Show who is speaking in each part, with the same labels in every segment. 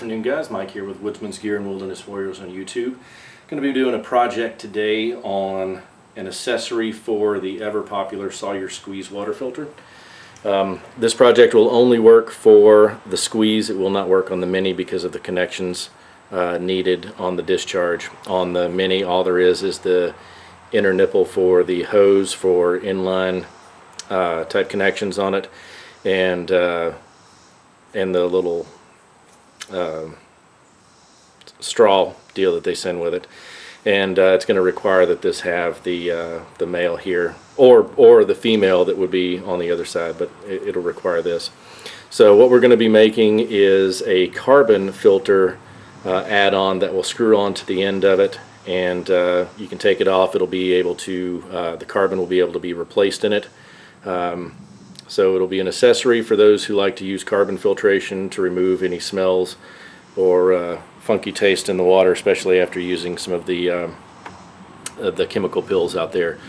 Speaker 1: afternoon, guys. Mike here with Woodsman's Gear and Wilderness Warriors on YouTube. Going to be doing a project today on an accessory for the ever popular Sawyer Squeeze water filter. This project will only work for the Squeeze. It will not work on the Mini because of the connections needed on the discharge. On the Mini, all there is the inner nipple for the hose for inline type connections on it, and the little straw deal that they send with it. And it's going to require that this have the male here, or the female that would be on the other side, but it'll require this. So what we're going to be making is a carbon filter add-on that will screw on to the end of it, and you can take it off. It'll be able to, the carbon will be able to be replaced in it. So it'll be an accessory for those who like to use carbon filtration to remove any smells or funky taste in the water, especially after using some of the chemical pills out there,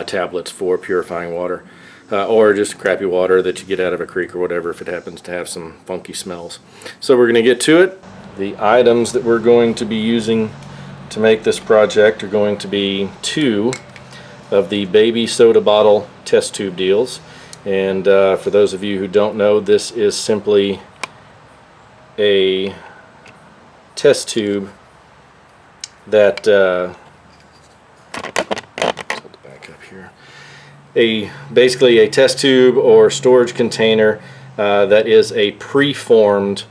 Speaker 1: tablets for purifying water, or just crappy water that you get out of a creek or whatever if it happens to have some funky smells. So we're going to get to it. The items that we're going to be using to make this project are going to be 2 of the baby soda bottle test tube deals. And for those of you who don't know, this is simply a test tube that back up here. Basically a test tube or storage container that is a pre-formed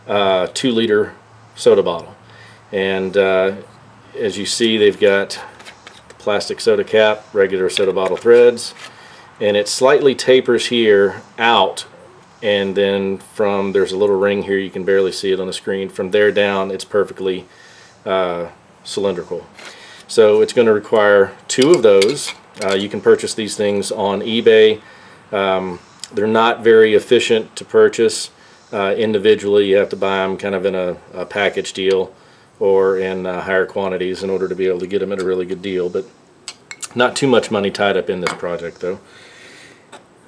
Speaker 1: 2-liter soda bottle. And as you see, they've got the plastic soda cap, regular soda bottle threads, and it slightly tapers here out, and then there's a little ring here, you can barely see it on the screen. From there down, it's perfectly cylindrical. So it's going to require 2 of those. You can purchase these things on eBay. They're not very efficient to purchase individually. You have to buy them kind of in a package deal or in higher quantities in order to be able to get them at a really good deal, but not too much money tied up in this project though.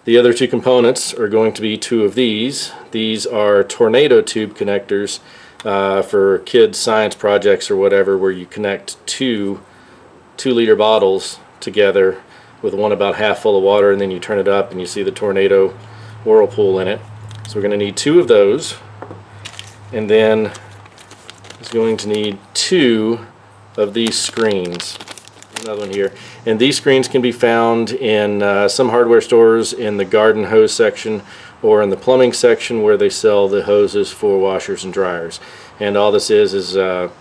Speaker 1: The other 2 components are going to be 2 of these. These are tornado tube connectors for kids' science projects or whatever, where you connect 2 2-liter bottles together with one about half full of water, and then you turn it up and you see the tornado whirlpool in it. So we're going to need 2 of those, and then it's going to need 2 of these screens. Another one here, and these screens can be found in some hardware stores in the garden hose section or in the plumbing section where they sell the hoses for washers and dryers. And all this is a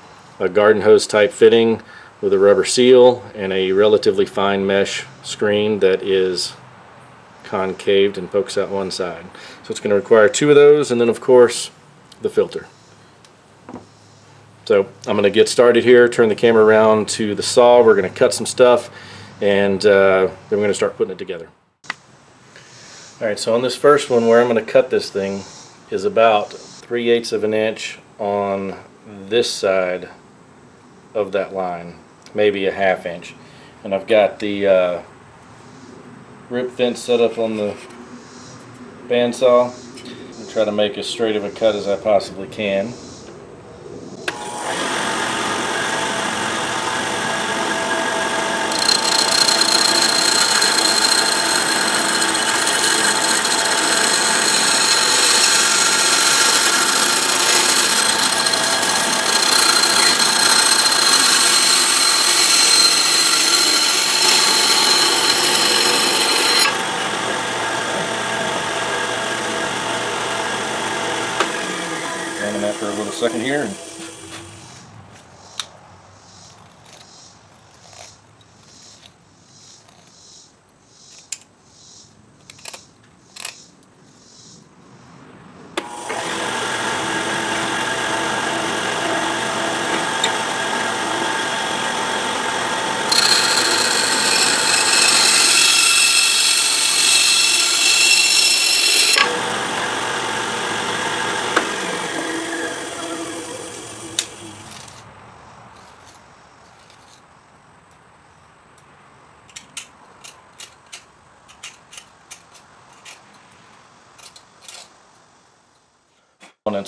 Speaker 1: garden hose type fitting with a rubber seal and a relatively fine mesh screen that is concaved and pokes out one side. So it's going to require 2 of those, and then of course the filter. So I'm going to get started here, turn the camera around to the saw. We're going to cut some stuff, and then we're going to start putting it together. Alright, so on this first one, where I'm going to cut this thing is about 3/8 of an inch on this side of that line, maybe a 1/2 inch. And I've got the rip fence set up on the bandsaw. I'm going to try to make as straight of a cut as I possibly can. That for a little second here.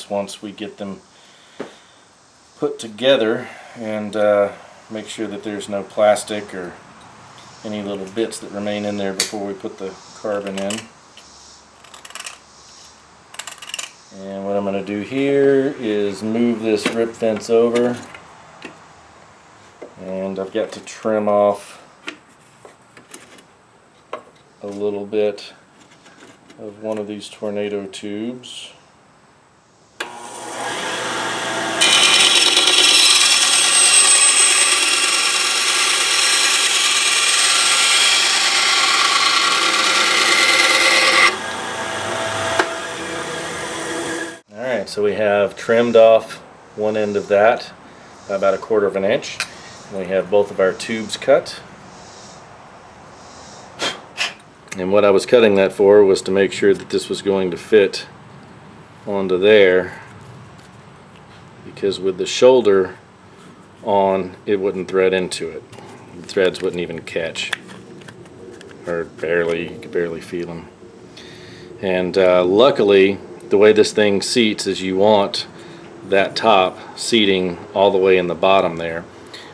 Speaker 1: Once we get them put together and make sure that there's no plastic or any little bits that remain in there before we put the carbon in. And what I'm going to do here is move this rip fence over, and I've got to trim off a little bit of one of these tornado tubes. Alright, so we have trimmed off one end of that by about 1/4 of an inch. And we have both of our tubes cut. And what I was cutting that for was to make sure that this was going to fit onto there, because with the shoulder on, it wouldn't thread into it. The threads wouldn't even catch, or barely, you could barely feel them. And luckily, the way this thing seats is you want that top seating all the way in the bottom there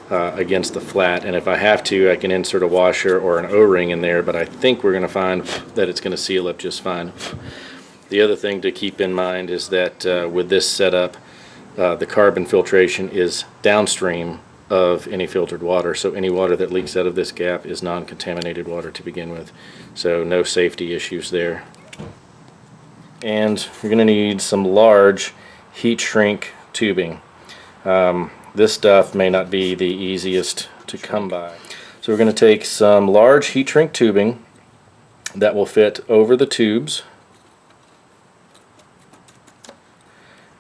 Speaker 1: against the flat. And if I have to, I can insert a washer or an O-ring in there, but I think we're going to find that it's going to seal up just fine. The other thing to keep in mind is that with this setup, the carbon filtration is downstream of any filtered water, so any water that leaks out of this gap is non-contaminated water to begin with, so no safety issues there. And you're going to need some large heat shrink tubing. This stuff may not be the easiest to come by. So we're going to take some large heat shrink tubing that will fit over the tubes,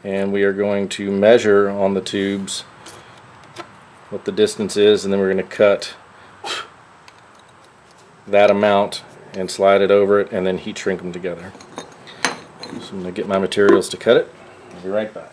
Speaker 1: and we are going to measure on the tubes what the distance is, and then we're going to cut that amount and slide it over it and then heat shrink them together. So I'm going to get my materials to cut it. I'll be right back.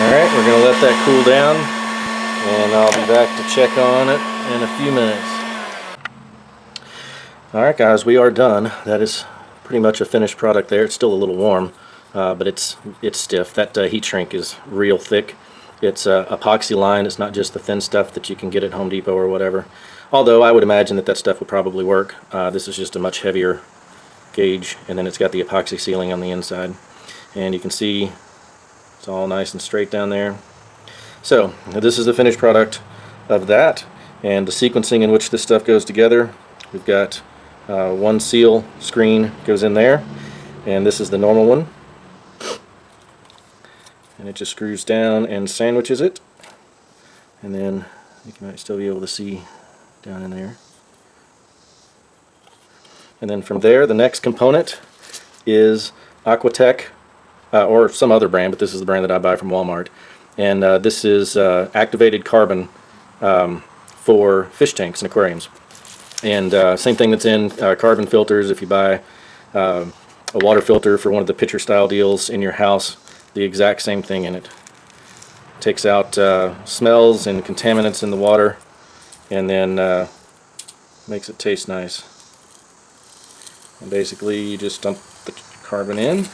Speaker 1: Alright, we're going to let that cool down, and I'll be back to check on it in a few minutes. Alright guys, we are done. That is pretty much a finished product there. It's still a little warm, but it's stiff. That heat shrink is real thick. It's epoxy line. It's not just the thin stuff that you can get at Home Depot or whatever. Although I would imagine that stuff would probably work. This is just a much heavier gauge, and then it's got the epoxy sealing on the inside. And you can see it's all nice and straight down there. So this is the finished product of that, and the sequencing in which this stuff goes together. We've got one seal screen goes in there, and this is the normal one, and it just screws down and sandwiches it, and then you might still be able to see down in there. And then from there, the next component is Aquatech, or some other brand, but this is the brand that I buy from Walmart. And this is activated carbon for fish tanks and aquariums. And same thing that's in carbon filters. If you buy a water filter for one of the pitcher style deals in your house, the exact same thing in it. takes out smells and contaminants in the water, and then makes it taste nice. And basically you just dump the carbon in.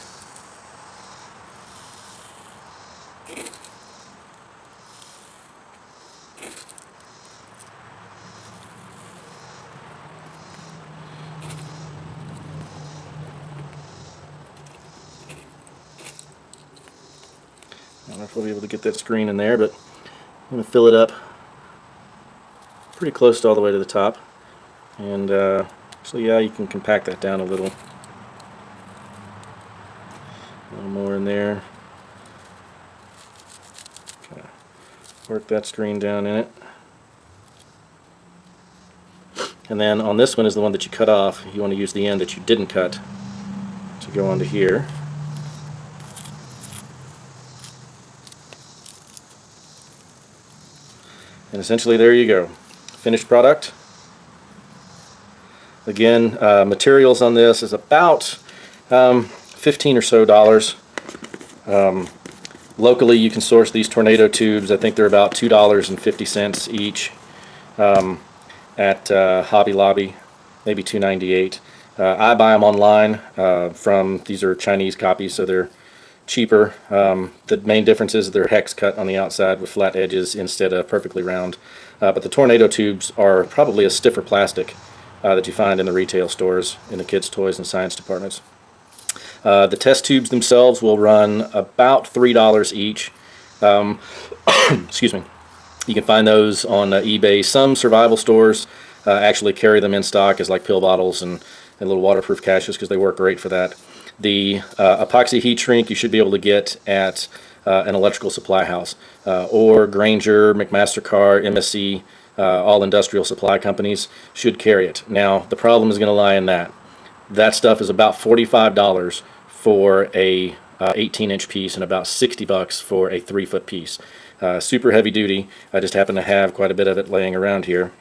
Speaker 1: I don't know if we'll be able to get that screen in there, but I'm going to fill it up pretty close to all the way to the top. And so yeah, you can compact that down a little more in there. Kind of work that screen down in it. And then on this one is the one that you cut off. You want to use the end that you didn't cut to go onto here. And essentially there you go. Finished product. Again, materials on this is about $15 or so. Locally you can source these tornado tubes. I think they're about $2.50 each at Hobby Lobby, maybe $2.98. I buy them online from, these are Chinese copies, so they're cheaper. The main difference is they're hex cut on the outside with flat edges instead of perfectly round. But the tornado tubes are probably a stiffer plastic that you find in the retail stores in the kids' toys and science departments. The test tubes themselves will run about $3 each. Excuse me. You can find those on eBay. Some survival stores actually carry them in stock as like pill bottles and little waterproof caches because they work great for that. The epoxy heat shrink you should be able to get at an electrical supply house or Granger, McMaster-Carr, MSC, all industrial supply companies should carry it. Now the problem is going to lie in that. That stuff is about $45 for a 18-inch piece and about $60 for a 3-foot piece. Super heavy duty. I just happen to have quite a bit of it laying around here.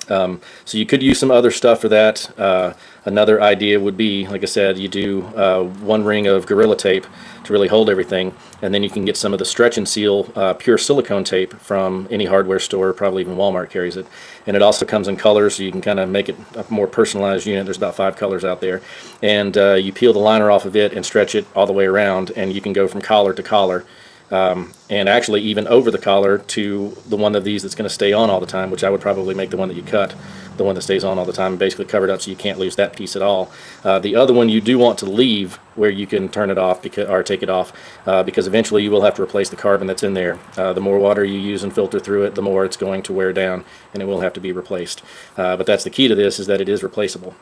Speaker 1: So you could use some other stuff for that. Another idea would be, like I said, you do 1 ring of Gorilla Tape to really hold everything, and then you can get some of the stretch and seal pure silicone tape from any hardware store, probably even Walmart carries it. And it also comes in colors, so you can kind of make it a more personalized unit. There's about 5 colors out there. And you peel the liner off of it and stretch it all the way around, and you can go from collar to collar. And actually even over the collar to the one of these that's going to stay on all the time, which I would probably make the one that you cut, the one that stays on all the time, and basically cover it up so you can't lose that piece at all. The other one you do want to leave where you can turn it off or take it off because eventually you will have to replace the carbon that's in there. The more water you use and filter through it, the more it's going to wear down and it will have to be replaced. But that's the key to this, is that it is replaceable.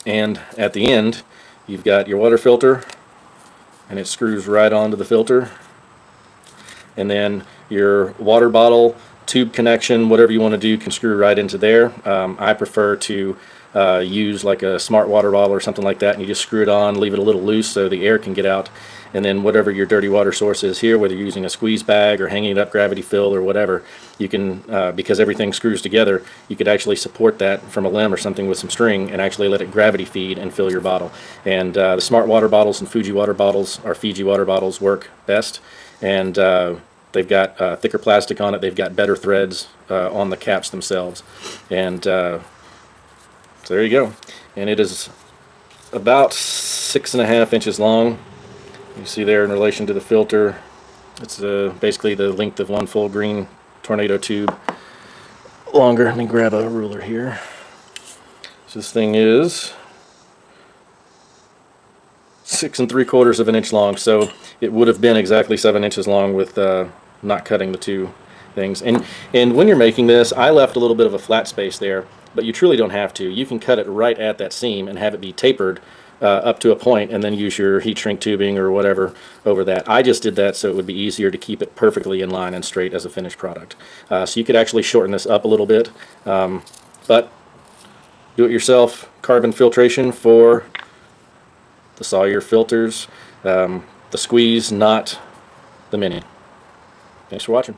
Speaker 1: And at the end you've got your water filter, and it screws right onto the filter. And then your water bottle, tube connection, whatever you want to do, can screw right into there. I prefer to use like a smart water bottle or something like that, and you just screw it on, leave it a little loose so the air can get out. And then whatever your dirty water source is here, whether you're using a squeeze bag or hanging it up gravity fill or whatever, you can, because everything screws together, you could actually support that from a limb or something with some string and actually let it gravity feed and fill your bottle. And the smart water bottles and Fiji water bottles work best. And they've got thicker plastic on it. They've got better threads on the caps themselves. And so there you go. And it is about 6.5 inches long. You see there in relation to the filter, it's basically the length of one full green tornado tube longer. Let me grab a ruler here. So this thing is 6 3/4 of an inch long, so it would have been exactly 7 inches long with not cutting the two things. And when you're making this, I left a little bit of a flat space there, but you truly don't have to. You can cut it right at that seam and have it be tapered up to a point, and then use your heat shrink tubing or whatever over that. I just did that so it would be easier to keep it perfectly in line and straight as a finished product. So you could actually shorten this up a little bit, but do-it-yourself carbon filtration for the Sawyer filters, the Squeeze, not the Mini. Thanks for watching.